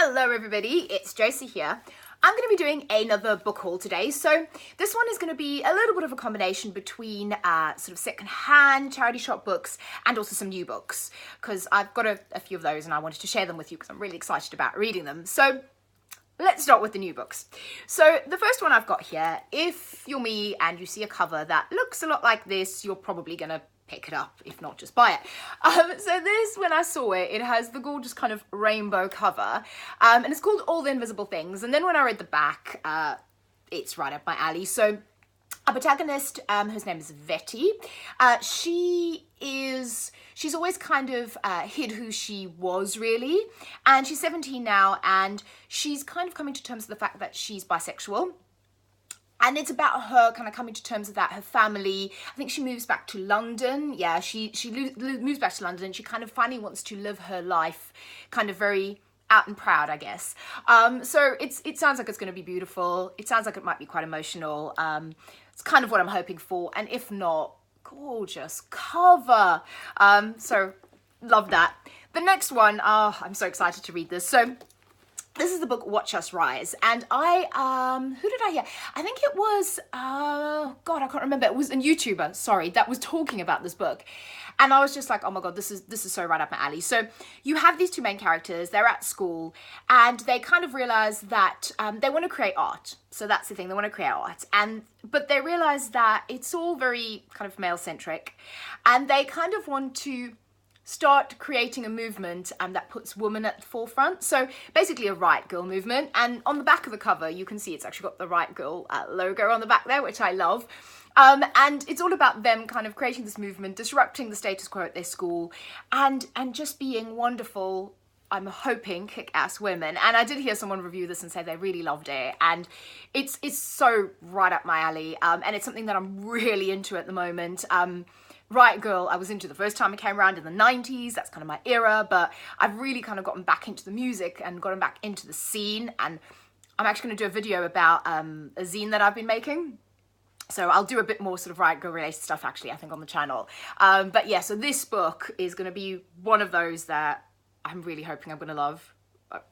Hello everybody, it's Josie here. I'm going to be doing another book haul today. So this one is going to be a little bit of a combination between sort of second-hand charity shop books and also some new books, because I've got a few of those and I wanted to share them with you because I'm really excited about reading them. So let's start with the new books. So the first one I've got here, if you're me and you see a cover that looks a lot like this, you're probably going to pick it up, if not just buy it. So this, when I saw it, it has the gorgeous kind of rainbow cover, and it's called All the Invisible Things. And then when I read the back, it's right up my alley. So our protagonist, whose name is Vetty, she's always kind of hid who she was really, and she's 17 now, and she's kind of coming to terms with the fact that she's bisexual. And it's about her kind of coming to terms with that. Her family, I think she moves back to London. Yeah, she moves back to London. And she kind of finally wants to live her life kind of very out and proud, I guess. So it sounds like it's going to be beautiful. It sounds like it might be quite emotional. It's kind of what I'm hoping for. And if not, gorgeous cover. So love that. The next one, I'm so excited to read this. So this is the book Watch Us Rise, and who did I hear? I think it was, God, I can't remember. It was a YouTuber, sorry, that was talking about this book. And I was just like, oh my God, this is so right up my alley. So you have these two main characters, they're at school, and they kind of realize that they want to create art. So that's the thing, they want to create art. But they realize that it's all very kind of male-centric, and they kind of want to start creating a movement that puts women at the forefront. So basically a Riot Girl movement. And on the back of the cover, you can see it's actually got the Riot Girl logo on the back there, which I love. And it's all about them kind of creating this movement, disrupting the status quo at their school, and just being wonderful, I'm hoping, kick-ass women. And I did hear someone review this and say they really loved it. And it's so right up my alley. And it's something that I'm really into at the moment. Riot Girl, I was into the first time it came around in the 90s. That's kind of my era, but I've really kind of gotten back into the music and gotten back into the scene. And I'm actually going to do a video about a zine that I've been making. So I'll do a bit more sort of Riot Girl related stuff actually, I think, on the channel. But yeah, so this book is going to be one of those that I'm really hoping I'm going to love.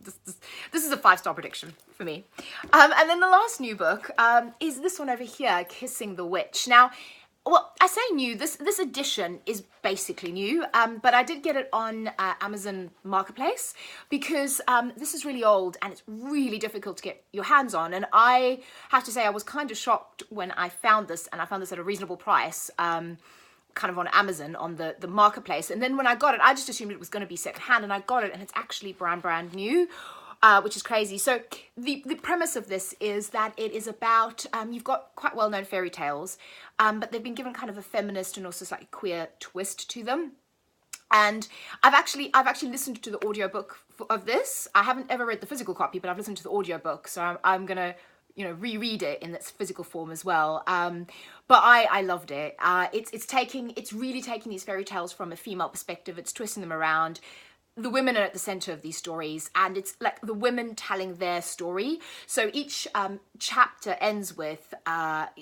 This is a 5-star prediction for me. And then the last new book is this one over here, Kissing the Witch. Now, well, I say new, this edition is basically new, but I did get it on Amazon Marketplace because this is really old and it's really difficult to get your hands on. And I have to say I was kind of shocked when I found this, and I found this at a reasonable price, kind of on Amazon, on the Marketplace. And then when I got it, I just assumed it was going to be secondhand, and I got it and it's actually brand new. Which is crazy. So the premise of this is that it is about, you've got quite well-known fairy tales, but they've been given kind of a feminist and also slightly queer twist to them. And I've actually listened to the audiobook of this. I haven't ever read the physical copy, but I've listened to the audiobook, so I'm gonna, reread it in its physical form as well. But I loved it. It's really taking these fairy tales from a female perspective. It's twisting them around. The women are at the center of these stories, and it's like the women telling their story. So each chapter ends with,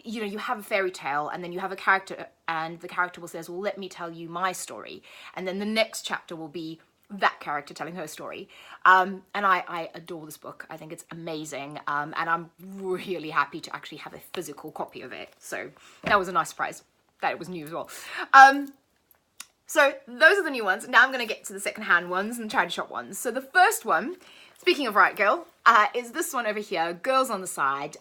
you have a fairy tale, and then you have a character, and the character will says, well, let me tell you my story. And then the next chapter will be that character telling her story. And I adore this book. I think it's amazing. And I'm really happy to actually have a physical copy of it. So that was a nice surprise that it was new as well. So those are the new ones. Now I'm going to get to the secondhand ones and charity shop ones. So the first one, speaking of Riot Girl, is this one over here, Girls on the Side.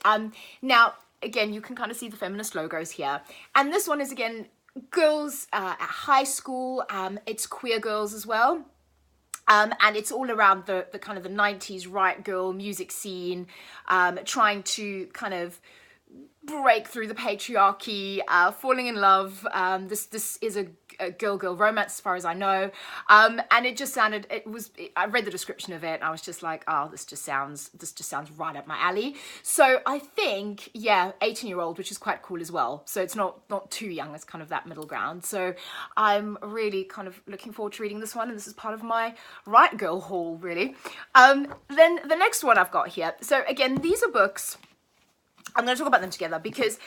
Now, again, you can kind of see the feminist logos here. And this one is, again, girls at high school. It's queer girls as well. And it's all around the kind of the 90s Riot Girl music scene, trying to kind of break through the patriarchy, falling in love. This is a girl romance as far as I know, and it just sounded, I read the description of it and I was just like, oh, this just sounds right up my alley. So I think, yeah, 18-year-old, which is quite cool as well, so it's not too young, it's kind of that middle ground. So I'm really kind of looking forward to reading this one, and this is part of my Riot Girl haul, really. Then the next one I've got here, so again, these are books, I'm going to talk about them together because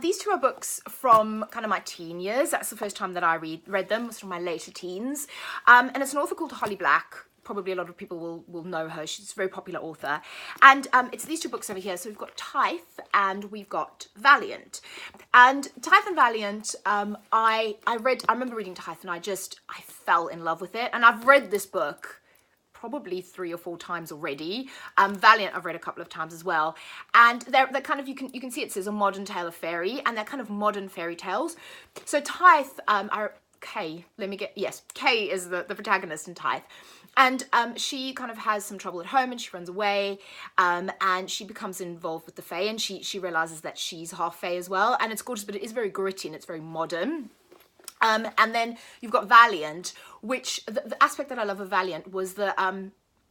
these two are books from kind of my teen years. That's the first time that I read them, was from my later teens. And it's an author called Holly Black. probably a lot of people will know her. She's a very popular author. And it's these two books over here. So we've got Tithe and we've got Valiant. And Tithe and Valiant, I remember reading Tithe and I fell in love with it. And I've read this book probably 3 or 4 times already. Valiant I've read a couple of times as well, and they're kind of, you can see it says a modern tale of fairy, and they're kind of modern fairy tales. So Tithe, Kay is the protagonist in Tithe, and she kind of has some trouble at home and she runs away, and she becomes involved with the Fae, and she realizes that she's half Fae as well, and it's gorgeous, but it is very gritty and it's very modern. And then you've got Valiant, which the aspect that I love of Valiant was the,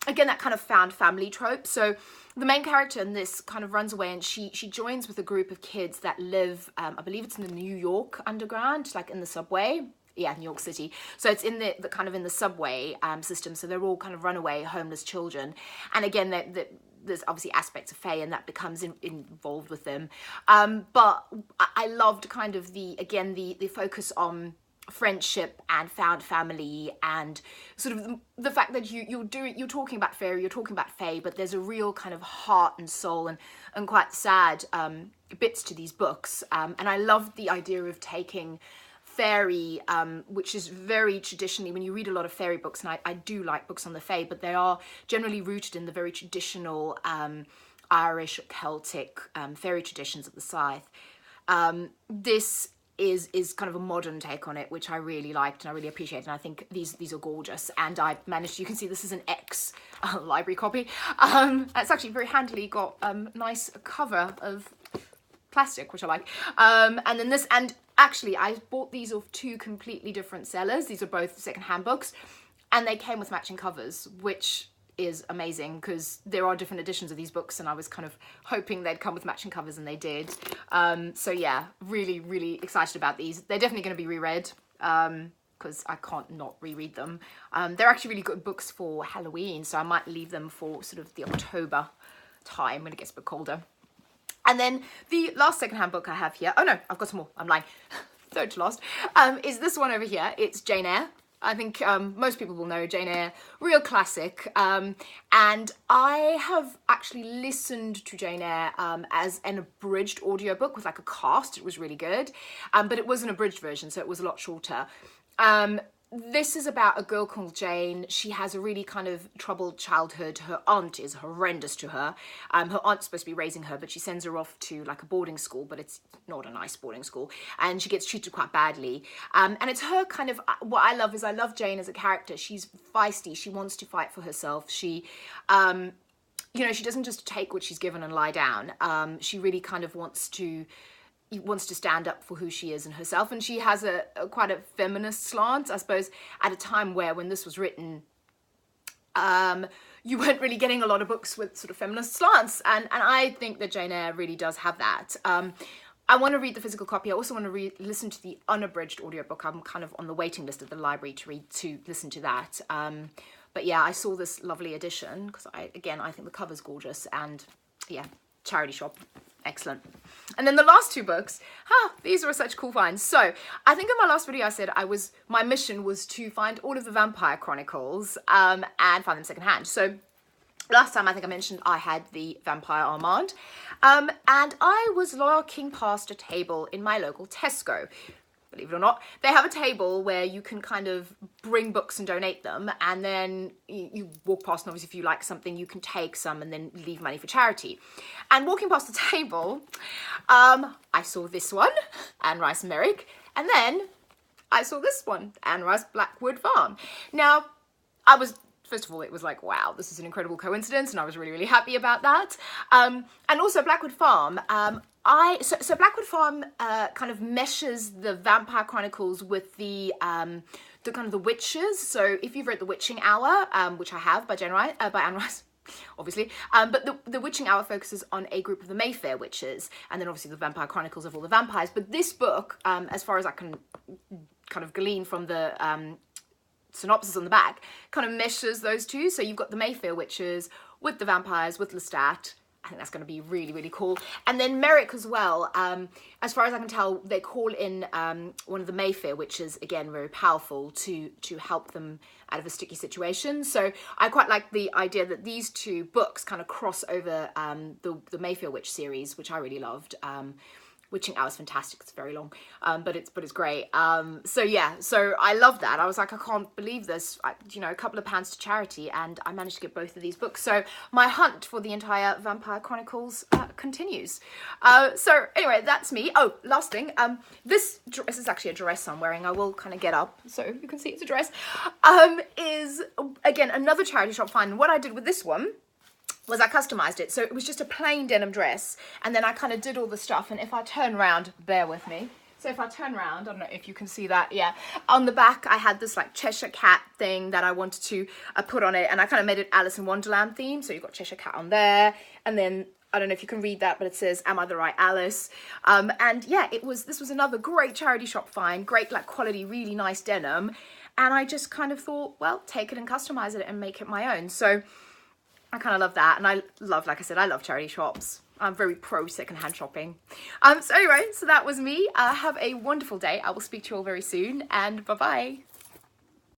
again, that kind of found family trope. So the main character in this kind of runs away, and she joins with a group of kids that live, I believe it's in the New York underground, like in the subway. Yeah, New York City. So it's in the kind of in the subway system. So they're all kind of runaway, homeless children. And again, there's obviously aspects of Fae, and that becomes involved with them. But I loved kind of the focus on friendship and found family, and sort of the fact that you're talking about fairy, you're talking about Fae, but there's a real kind of heart and soul and quite sad bits to these books. And I loved the idea of taking fairy, which is very traditionally, when you read a lot of fairy books, and I do like books on the Fae, but they are generally rooted in the very traditional Irish or Celtic fairy traditions of the Scythe. This is kind of a modern take on it, which I really liked and I really appreciated, and I think these are gorgeous. And I managed, you can see this is an library copy. It's actually very handily got nice cover of plastic, which I like. And then this, and actually I bought these off 2 completely different sellers. These are both secondhand books, and they came with matching covers, which is amazing because there are different editions of these books, and I was kind of hoping they'd come with matching covers, and they did. So yeah, really, really excited about these. They're definitely going to be reread because I can't not reread them. They're actually really good books for Halloween, so I might leave them for sort of the October time when it gets a bit colder. And then the last secondhand book I have here, oh no, I've got some more, I'm lying, third to last, is this one over here. It's Jane Eyre. I think most people will know Jane Eyre, real classic. And I have actually listened to Jane Eyre as an abridged audiobook with like a cast. It was really good, but it was an abridged version, so it was a lot shorter. This is about a girl called Jane. She has a really kind of troubled childhood. Her aunt is horrendous to her. Her aunt's supposed to be raising her, but she sends her off to like a boarding school, but it's not a nice boarding school, and she gets treated quite badly. And it's her kind of, what I love is I love Jane as a character. She's feisty. She wants to fight for herself. She, you know, she doesn't just take what she's given and lie down. She really kind of wants to stand up for who she is and herself, and she has a quite a feminist slant, I suppose, at a time where, when this was written, you weren't really getting a lot of books with sort of feminist slants, and I think that Jane Eyre really does have that. I want to read the physical copy. I also want to listen to the unabridged audiobook. I'm kind of on the waiting list at the library to listen to that. But yeah, I saw this lovely edition because I think the cover's gorgeous, and yeah, charity shop. Excellent. And then the last 2 books, these were such cool finds. So I think in my last video I said my mission was to find all of the Vampire Chronicles and find them secondhand. So last time I think I mentioned I had the Vampire Armand, and I was walking past a table in my local Tesco. Believe it or not, they have a table where you can kind of bring books and donate them, and then you walk past, and obviously if you like something you can take some and then leave money for charity. And walking past the table, I saw this one, Anne Rice and Merrick, and then I saw this one, Anne Rice Blackwood Farm. Now, first of all, it was like, wow, this is an incredible coincidence, and I was really, really happy about that. And also Blackwood Farm, so Blackwood Farm kind of meshes the Vampire Chronicles with the kind of the witches. So if you've read The Witching Hour, which I have by Anne Rice, obviously, but the Witching Hour focuses on a group of the Mayfair witches, and then obviously the Vampire Chronicles of all the vampires. But this book, as far as I can kind of glean from the synopsis on the back, kind of meshes those two. So you've got the Mayfair witches with the vampires, with Lestat, I think that's going to be really, really cool. And then Merrick as well, as far as I can tell, they call in one of the Mayfair, which is, again, very powerful to help them out of a sticky situation. So I quite like the idea that these two books kind of cross over the Mayfair Witch series, which I really loved. Witching Hour is fantastic. It's very long, but it's great. So yeah, so I love that. I was like, I can't believe this. You know, a couple of pounds to charity, and I managed to get both of these books. So my hunt for the entire Vampire Chronicles continues. So anyway, that's me. Oh, last thing. This is actually a dress I'm wearing. I will kind of get up so you can see it's a dress. Is again another charity shop find. And what I did with this one was I customized it. So it was just a plain denim dress, and then I kind of did all the stuff. And if I turn around, bear with me. So if I turn around, I don't know if you can see that, yeah. On the back, I had this like Cheshire Cat thing that I wanted to put on it, and I kind of made it Alice in Wonderland theme. So you've got Cheshire Cat on there, and then I don't know if you can read that, but it says, "Am I the right Alice?" And yeah, this was another great charity shop find, great like quality, really nice denim. And I just kind of thought, well, take it and customize it and make it my own. So I kind of love that, and I love, like I said, I love charity shops. I'm very pro secondhand shopping. So anyway, so that was me. Have a wonderful day. I will speak to you all very soon, and bye-bye.